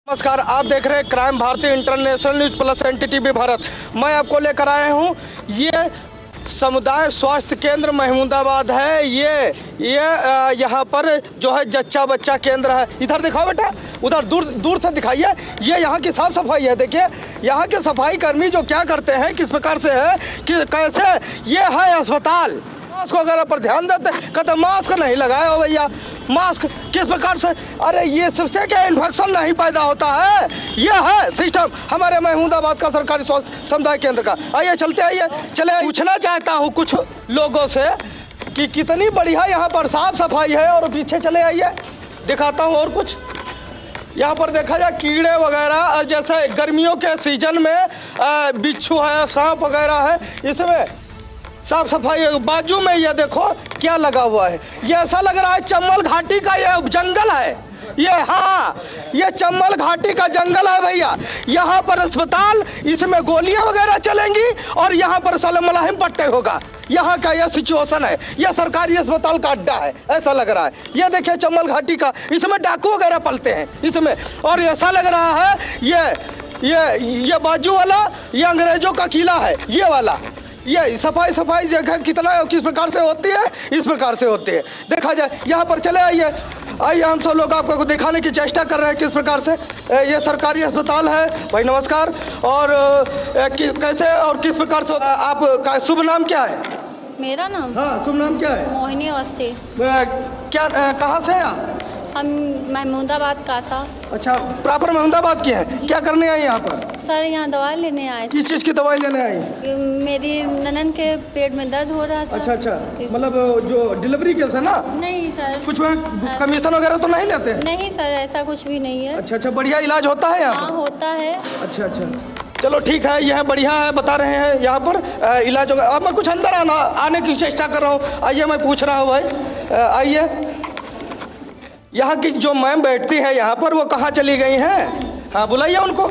नमस्कार, आप देख रहे हैं क्राइम भारतीय international news plus NTTV Bharat. मैं आपको लेकर आया हूं, ये समुदाय स्वास्थ्य केंद्र महमूदाबाद है। ये यहाँ पर जो है जच्चा बच्चा केंद्र है। इधर दिखाओ बेटा, उधर दूर दूर से दिखाइए। ये यहाँ की साफ सफाई है। देखिए यहाँ के सफाई कर्मी जो क्या करते हैं, किस प्रकार से है कि कैसे ये है अस्पताल। मास्क वगैरह पर ध्यान देते, कहते मास्क नहीं लगाए हो भैया, मास्क किस प्रकार से। अरे ये सबसे क्या इन्फेक्शन नहीं पैदा होता है। ये है सिस्टम हमारे महमूदाबाद का सरकारी स्वास्थ्य समुदाय केंद्र का। आइए चलते, आइए चले। पूछना चाहता हूँ कुछ लोगों से कि कितनी बढ़िया यहाँ पर साफ सफाई है। और पीछे चले आइए, दिखाता हूँ और कुछ। यहाँ पर देखा जाए कीड़े वगैरह, जैसे गर्मियों के सीजन में बिच्छू है, सांप वगैरह है, इसमें साफ सफाई। बाजू में ये देखो क्या लगा हुआ है। ये ऐसा लग रहा है चंबल घाटी का ये जंगल है। ये हाँ, ये चंबल घाटी का जंगल है भैया। यहाँ पर अस्पताल, इसमें गोलियां वगैरह चलेंगी और यहाँ पर साले मुलाहिम पट्टे होगा। यहाँ का यह सिचुएशन है। यह सरकारी अस्पताल का अड्डा है, ऐसा लग रहा है। ये देखिए चंबल घाटी का, इसमें डाकू वगैरह पलते हैं इसमें। और ऐसा लग रहा है ये बाजू वाला ये अंग्रेजों का किला है। ये वाला ये सफाई जगह कितना किस प्रकार से होती है, इस प्रकार से होती है। देखा जाए यहाँ पर चले आइए, हम सब लोग आपको दिखाने की चेष्टा कर रहे हैं किस प्रकार से ये सरकारी अस्पताल है। भाई नमस्कार। और कैसे और किस प्रकार से आपका शुभ नाम क्या है? मेरा नाम? हाँ, शुभ नाम क्या है? मोहिनी अवस्थी। क्या कहाँ से हैं आप? हम महमूदाबाद कासा। अच्छा, प्रॉपर महमूदाबाद की है। क्या करने आई यहाँ पर? सर यहाँ दवाई लेने आए थे। किस चीज़ की दवाई लेने आई? मेरी ननन के पेट में दर्द हो रहा था। अच्छा, मतलब जो डिलीवरी केस है ना? नहीं सर। कुछ कमीशन वगैरह तो नहीं लेते? नहीं सर, ऐसा कुछ भी नहीं है। अच्छा, बढ़िया इलाज होता है यहाँ? हाँ होता है। अच्छा, चलो ठीक है, यह बढ़िया है, बता रहे हैं यहाँ पर इलाज होगा। अब मैं कुछ अंदर आने की चेष्टा कर रहा हूँ। आइए, मैं पूछ रहा हूँ भाई, आइए। यहाँ की जो मैम बैठती है यहाँ पर, वो कहाँ चली गई हैं? हाँ, बुलाइए उनको।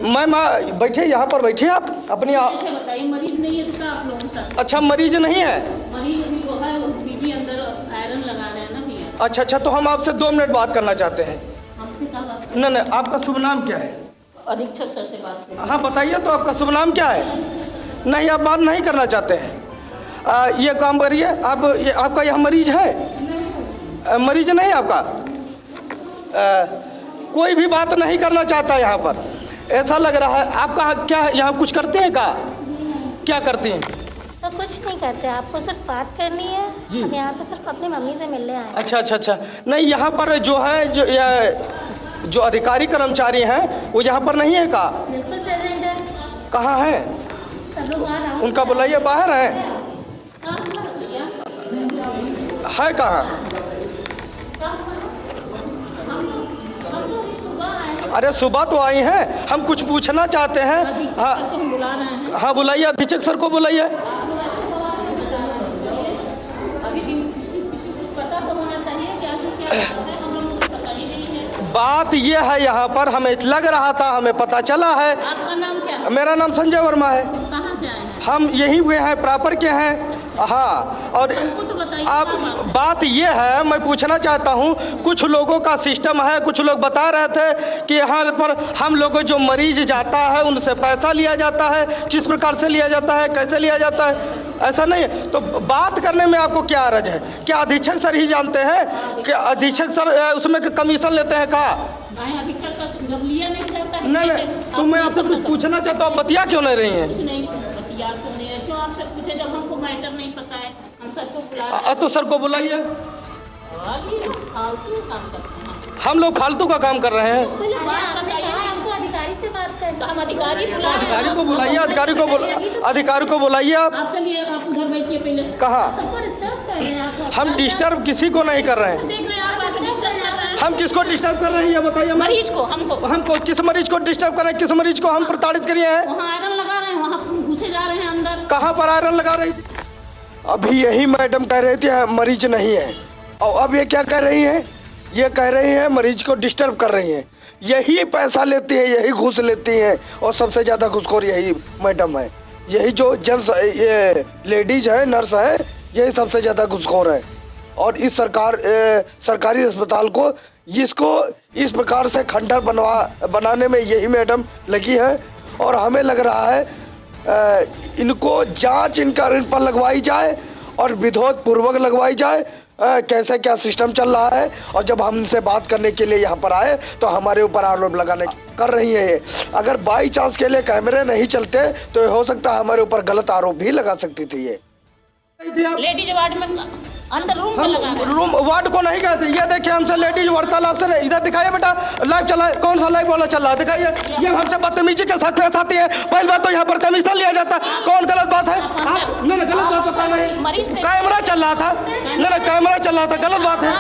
मैम बैठे, यहाँ पर बैठिए आप अपनी। बताइए, मरीज नहीं है तो क्या आप लोगों से? अच्छा, मरीज नहीं है? मरीज वो है, बीबी अंदर आयरन लगा रहे हैं ना भैया। अच्छा, तो हम आपसे 2 मिनट बात करना चाहते हैं। हमसे क्या बात? नहीं, आपका शुभ नाम क्या है? अधीक्षक सर से बात करें। हाँ बताइए तो, आपका शुभ नाम क्या है? नहीं, आप बात नहीं करना चाहते हैं। ये काम करिए आप, आपका यह मरीज है? मरीज नहीं आपका? कोई भी बात नहीं करना चाहता यहाँ पर, ऐसा लग रहा है। आपका क्या यहाँ कुछ करते हैं का? क्या करती हैं? तो कुछ नहीं करते, आपको सिर्फ बात करनी है जी। यहाँ पे सिर्फ अपनी मम्मी से मिलने आए। अच्छा, नहीं यहाँ पर जो है जो अधिकारी कर्मचारी हैं वो यहाँ पर नहीं है का? बिल्कुल प्रेजेंट है। कहाँ है? उनका बुलाइए, बाहर है कहाँ? अरे सुबह तो आई हैं, हम कुछ पूछना चाहते हैं। हाँ बुलाइए, अधीक्षक सर को बुलाइए। बात ये है, यहाँ पर हमें लग रहा था, हमें पता चला है। आपका नाम क्या है? मेरा नाम संजय वर्मा है। कहाँ से आए हैं? हम यहीं हुए हैं, प्रॉपर के हैं। हाँ, और आप बात ये है, मैं पूछना चाहता हूँ, कुछ लोगों का सिस्टम है, कुछ लोग बता रहे थे कि यहाँ पर हम लोगों जो मरीज जाता है उनसे पैसा लिया जाता है। किस प्रकार से लिया जाता है, कैसे लिया जाता है, ऐसा नहीं है। तो बात करने में आपको क्या अर्ज है? क्या अधीक्षक सर ही जानते हैं कि अधीक्षक सर उसमें कमीशन लेते हैं का? अधीक्षक का जब लिया नहीं जाता है। नहीं, तो मैं आपसे कुछ पूछना चाहता हूँ, बतिया क्यों नहीं रही हैं? कुछ नहीं बतिया क्यों नहीं है? क्यों आपसे पूछे जब हमको मैटर नहीं पता है? हम सर को बुला। तो सर को बुलाइए। फालतू काम करते हैं हम लोग, फालतू का काम कर रहे हैं। हमको अधिकारी से बात करनी। हम अधिकारी अधिकारी को बुलाइए, अधिकारी को बुलाइए। आप चलिए, आप उधर बैठिए पहले। कहाँ? सबको डिस्टर्ब कर रहे हैं आप। हम डिस्टर्ब किसी को नहीं कर रहे हैं। देख रहे हैं आप डिस्टर्ब कर रहे हैं। हम किसको डिस्टर्ब कर रहे हैं ये बताइए? मरीज को, हमको किस मरीज को डिस्टर्ब कर रहे हैं? किस मरीज को हम प्रताड़ित करिए हैं? वहाँ आयरन लगा रहे हैं, वहाँ घुसे जा रहे हैं अंदर। कहाँ पर आयरन लगा रही थी? अभी यही मैडम कह रही थी मरीज नहीं है, और अब ये क्या कह रही है? ये कह रही है मरीज को डिस्टर्ब कर रही हैं। यही पैसा लेती है, यही घूस लेती हैं, और सबसे ज़्यादा घूसखोर यही मैडम है। यही जो जेंट्स ये लेडीज है, नर्स है, यही सबसे ज़्यादा घुसखोर है। और इस सरकारी अस्पताल को इसको इस प्रकार से खंडर बनाने में यही मैडम लगी है। और हमें लग रहा है इनको जांच इन पर लगवाई जाए और विरोध पूर्वक लगवाई जाए। कैसे क्या सिस्टम चल रहा है। और जब हम इनसे बात करने के लिए यहाँ पर आए तो हमारे ऊपर आरोप लगाने कर रही है ये। अगर बाई चांस के लिए कैमरे नहीं चलते तो हो सकता है हमारे ऊपर गलत आरोप भी लगा सकती थी ये। लेडीज वार्ड में अंदर रूम में लगा रहे हैं। रूम वार्ड को नहीं कहते। ये देखिए हमसे लेडीज वार्तालाप से इधर दिखाइए बेटा, लाइव चला है। कौन सा लाइव वाला चल रहा है दिखाइए। ये हमसे बदतमीजी के साथ पेश आती है। पहली बात तो यहाँ पर कमीशन लिया जाता है। कौन गलत बात है? मैंने गलत बात बता रहे हैं। कैमरा चल रहा था। नहीं कैमरा चल रहा था, गलत बात है।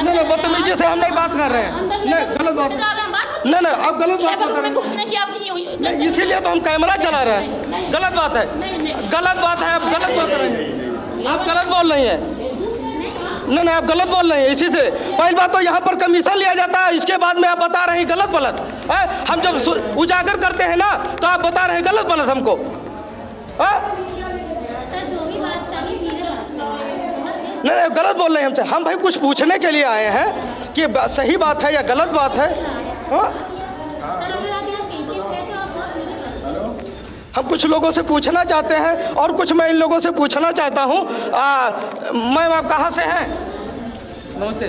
नहीं बदतमीजी से हम नहीं बात कर रहे हैं। नहीं गलत बात नहीं आप गलत बात बता रहे हैं। इसीलिए तो हम कैमरा चला रहे हैं। गलत बात है, गलत बात है। आप गलत बात कर रहे हैं। आप गलत बोल रही हैं। नहीं आप गलत बोल रहे हैं। इसी से पहली बात तो यहाँ पर कमीशन लिया जाता है। इसके बाद में आप बता रहे हैं गलत है। हम जब उजागर करते हैं ना तो आप बता रहे हैं गलत हमको। नहीं गलत बोल रहे हैं हमसे। हम भाई कुछ पूछने के लिए आए हैं कि सही बात है या गलत बात है। हम कुछ लोगों से पूछना चाहते हैं और कुछ मैं इन लोगों से पूछना चाहता हूँ। मैम आप कहाँ से हैं? नमस्ते।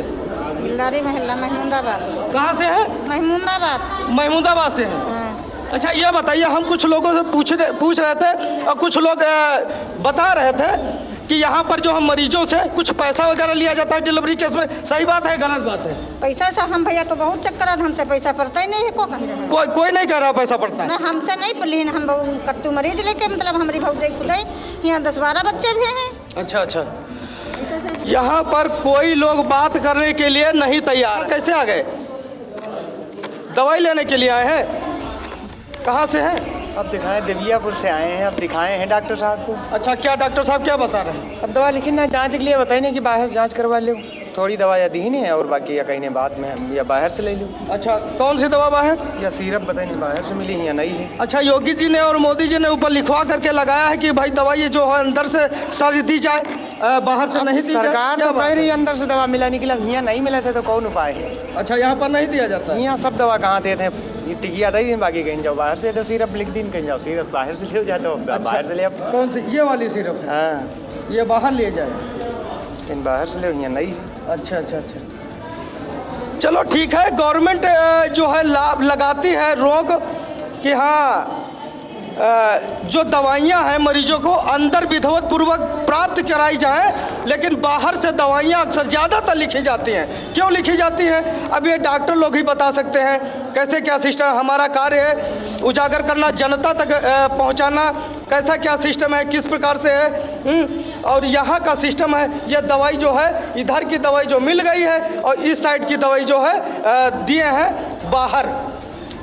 बिल्लारी महल्ला महमूदाबाद। कहाँ से हैं? महमूदाबाद से हैं। अच्छा ये बताइए, हम कुछ लोगों से पूछ रहे थे और कुछ लोग बता रहे थे कि यहाँ पर जो हम मरीजों से कुछ पैसा वगैरह लिया जाता है डिलीवरी केस में। सही बात है गलत बात है? पैसा से हम भैया तो बहुत चक्कर है, हमसे पैसा पड़ता ही नहीं है। कोई नहीं कह रहा पैसा पड़ता है। ना हमसे नहीं पड़ी। हम कट्टू मरीज लेके मतलब हमारी भौजाई खुदाई यहाँ 10-12 बच्चे भी हैं। अच्छा यहाँ पर कोई लोग बात करने के लिए नहीं तैयार। कैसे आ गए? दवाई लेने के लिए आए हैं? कहाँ से हैं? अब दिखाएं, देवियापुर से आए हैं। अब दिखाए हैं डॉक्टर साहब को। अच्छा क्या डॉक्टर साहब क्या बता रहे हैं? अब दवा लिखी ना जांच के लिए बताइए कि बाहर जांच करवा लो। थोड़ी दवाइयाँ दी नहीं है और बाकी या कहीं ने बाद में या बाहर से ले लूँ। अच्छा कौन सी दवा बाहर? या सिरप बताइए बाहर से मिली है या नहीं है। अच्छा योगी जी ने और मोदी जी ने ऊपर लिखवा करके लगाया है कि भाई दवाई जो है अंदर से सारी दी जाए, बाहर से नहीं दी। सरकार तो कह रही है अंदर से दवा मिला निकला। यहाँ नहीं मिला था तो कौन उपाय है? अच्छा यहाँ पर नहीं दिया जाता? यहाँ सब दवा कहाँ देते हैं? टिकिया दे बाकी कहीं जाओ बाहर से तो सिरप लिख दी, कहीं जाओ सिरप बाहर से ले जाए तो बाहर से ले। कौन सी? ये वाली सिरप? हाँ ये बाहर ले जाए, कहीं बाहर से ले। यहाँ नहीं। अच्छा चलो ठीक है। गवर्नमेंट जो है लाभ लगाती है रोक कि हाँ जो दवाइयाँ हैं मरीजों को अंदर विधिवत पूर्वक प्राप्त कराई जाए, लेकिन बाहर से दवाइयाँ अक्सर ज़्यादातर लिखी जाती हैं। क्यों लिखी जाती हैं अब ये डॉक्टर लोग ही बता सकते हैं। कैसे क्या सिस्टम? हमारा कार्य है उजागर करना, जनता तक पहुंचाना कैसा क्या सिस्टम है, किस प्रकार से है। और यहाँ का सिस्टम है ये दवाई जो है इधर की दवाई जो मिल गई है और इस साइड की दवाई जो है दिए हैं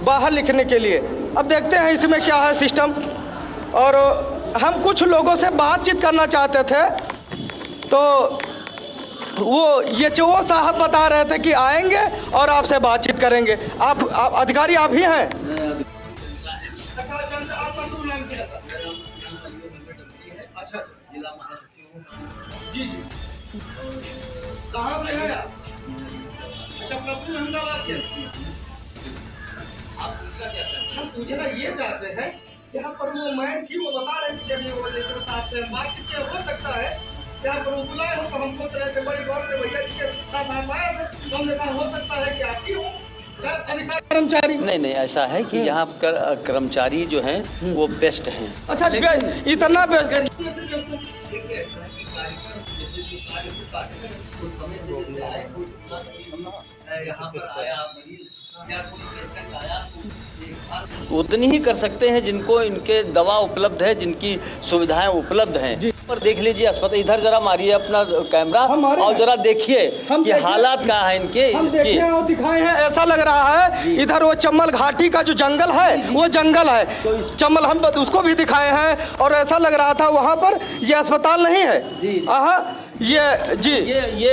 बाहर लिखने के लिए। अब देखते हैं इसमें क्या है सिस्टम। और हम कुछ लोगों से बातचीत करना चाहते थे तो वो वो साहब बता रहे थे कि आएंगे और आपसे बातचीत करेंगे। आप अधिकारी आप ही हैं? अच्छा जिला महासचिव जी कहाँ से हैं आप? अच्छा अहमदाबाद के। आप पूछना क्या चाहते हैं? हम पूछना ये चाहते हैं यहाँ पर वो मैम थी वो बता रही थी जब ये वो लेक्चर साहब से बातचीत क्या हो सकता है यहाँ पर वो बुलाए हो तो हम सोच रहे थे बड़े गौर से भैया जी के साथ आप आए थे तो हमने कहा हो सकता है कि आप ही हो कर्मचारी। नहीं ऐसा है कि यहाँ पर कर्मचारी जो हैं वो बेस्ट हैं। अच्छा इतना बेस्ट यहाँ पर आया या कोई पेशेंट आया उतनी ही कर सकते हैं जिनको इनके दवा उपलब्ध है, जिनकी सुविधाएं उपलब्ध हैं। पर देख लीजिए अस्पताल, इधर जरा मारिए अपना कैमरा और जरा देखिए कि हालात क्या है इनके। हम देखे और दिखाए हैं। ऐसा लग रहा है इधर वो चम्बल घाटी का जो जंगल है वो जंगल है तो चम्बल, हम उसको भी दिखाए हैं। और ऐसा लग रहा था वहाँ पर ये अस्पताल नहीं है। ये जी ये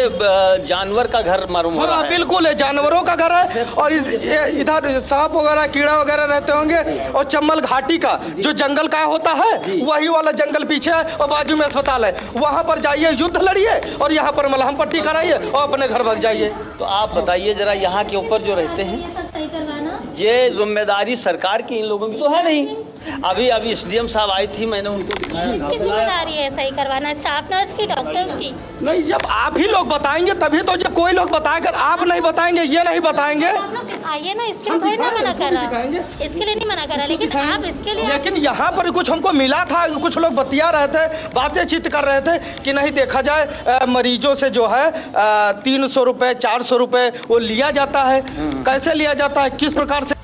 जानवर का घर मालूम हो रहा हाँ है। बिल्कुल है, जानवरों का घर है और इधर सांप वगैरह कीड़ा वगैरह रहते होंगे। और चम्बल घाटी का जो जंगल का होता है वही वाला जंगल पीछे है और बाजू में अस्पताल है। वहाँ पर जाइए, युद्ध लड़िए और यहाँ पर मलहम पट्टी कराइए और अपने घर भाग जाइए। तो आप बताइए जरा, यहाँ के ऊपर जो रहते हैं ये सब सही करवाना। ये जिम्मेदारी सरकार की इन लोगों की तो है नहीं। अभी एसडीएम साहब आई थी, मैंने उनको दिखाया। किसकी जिम्मेदारी है सही करवाना? स्टाफ नर्स की, डॉक्टर्स की? नहीं, जब आप ही लोग बताएंगे तभी तो। जब कोई लोग बताएगा, आप नहीं बताएंगे, ये नहीं बताएंगे। आप लोग दिखाइए ना, इसके लिए थोड़ी ना मना कर रहा, इसके लिए नहीं मना कर रहा, लेकिन आप इसके लिए। लेकिन यहाँ पर कुछ हमको मिला था, कुछ लोग बतिया रहे थे, बातचीत कर रहे थे कि नहीं देखा जाए मरीजों से जो है 300 रुपए 400 रुपए वो लिया जाता है। कैसे लिया जाता है, किस प्रकार से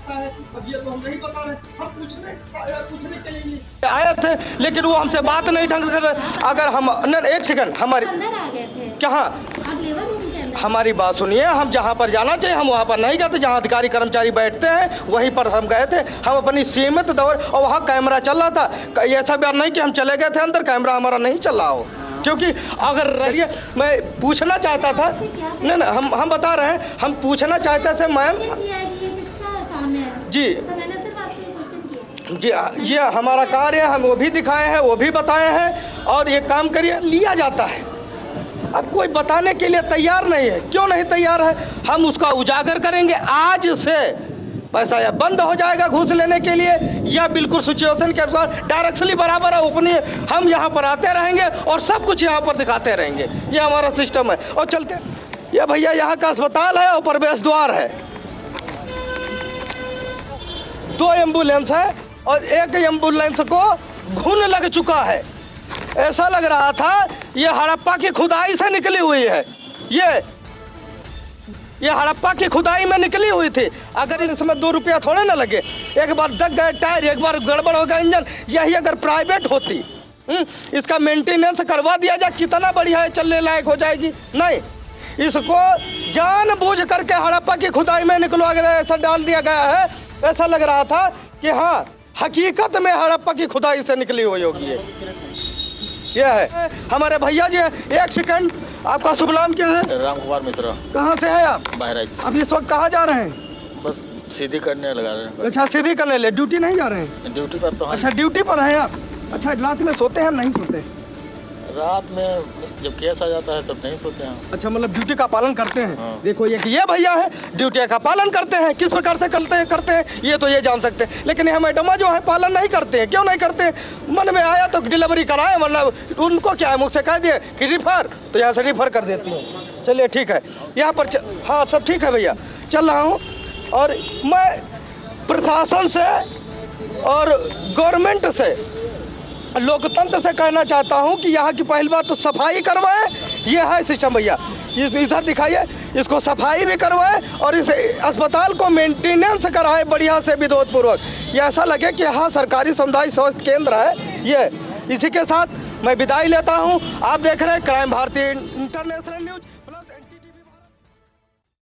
अब ये तो हम नहीं बता रहे। हम पूछने के लिए आए थे, लेकिन वो हमसे बात नहीं ढंग से कर रहे। अगर हम एक सेकंड, हमारी अंदर आ गए थे कहाँ, आप लेबर रूम के अंदर? हमारी बात सुनिए, हम जहाँ पर जाना चाहिए हम वहाँ पर नहीं जाते। जहाँ अधिकारी कर्मचारी बैठते हैं वहीं पर हम गए थे। हम अपनी सीमित दौड़, और वहाँ कैमरा चल रहा था। ऐसा बात नहीं कि हम चले गए थे अंदर, कैमरा हमारा नहीं चल रहा हो। क्योंकि अगर रहिए, मैं पूछना चाहता था, नहीं नहीं हम बता रहे हैं, हम पूछना चाहते थे मैम जी जी, ये हमारा कार्य है, हम वो भी दिखाए हैं, वो भी बताए हैं। और ये काम करिए, लिया जाता है। अब कोई बताने के लिए तैयार नहीं है, क्यों नहीं तैयार है? हम उसका उजागर करेंगे। आज से पैसा या बंद हो जाएगा घूस लेने के लिए, या बिल्कुल सिचुएशन के अनुसार डायरेक्टली बराबर है ओपनी। हम यहाँ पर आते रहेंगे और सब कुछ यहाँ पर दिखाते रहेंगे। ये हमारा सिस्टम है। और चलते, ये भैया यहाँ का अस्पताल है और प्रवेश द्वार है। 2 एम्बुलेंस है और एक एम्बुलेंस को घुन लग चुका है। ऐसा लग रहा था ये हड़प्पा की खुदाई से निकली हुई है। ये हड़प्पा की खुदाई में निकली हुई थी। अगर इसमें 2 रुपया थोड़े ना लगे, एक बार दग गए टायर, एक बार गड़बड़ हो गया इंजन, यही अगर प्राइवेट होती, इसका मेंटेनेंस करवा दिया जाए, कितना बढ़िया है, चलने लायक हो जाएगी। नहीं, इसको जानबूझ करके हड़प्पा की खुदाई में निकलवा गया, ऐसा डाल दिया गया है। ऐसा लग रहा था कि हाँ, हकीकत में हड़प्पा की खुदाई से निकली हुई होगी। ये है हमारे भैया जी। एक सेकंड, आपका शुभ नाम क्या है? राम कुमार मिश्रा। कहाँ से है आप? बहराइच। अब इस वक्त कहाँ जा रहे हैं? बस सीधी करने लगा रहे हैं। अच्छा, सीधी करने ले, ड्यूटी नहीं जा रहे हैं? ड्यूटी पर तो। अच्छा, ड्यूटी पर है आप। अच्छा, रात में सोते हैं नहीं सोते? रात में जब केस आ जाता है तब नहीं सोते हैं। अच्छा, मतलब ड्यूटी का पालन करते हैं। हाँ। देखो ये भैया है, ड्यूटी का पालन करते हैं। किस प्रकार से करते हैं ये तो ये जान सकते हैं, लेकिन ये मैडम जो है पालन नहीं करते हैं। क्यों नहीं करते हैं? मन में आया तो डिलीवरी कराए, मतलब उनको क्या है, मुझसे कह दिए कि रिफर, तो यहाँ से रिफर कर देती हूँ। चलिए ठीक है, यहाँ पर हाँ सब ठीक है भैया, चल रहा हूँ। और मैं प्रशासन से और गवर्नमेंट से, लोकतंत्र से कहना चाहता हूं कि यहाँ की पहली बात तो सफाई करवाएं। ये है सिस्टम भैया, इधर दिखाइए, इसको सफाई भी करवाएं और इस अस्पताल को मेंटेनेंस कराएं बढ़िया से, विरोधपूर्वक। ये ऐसा लगे कि हाँ सरकारी सामुदायिक स्वास्थ्य केंद्र है ये। इसी के साथ मैं विदाई लेता हूँ। आप देख रहे हैं क्राइम भारती इंटरनेशनल न्यूज।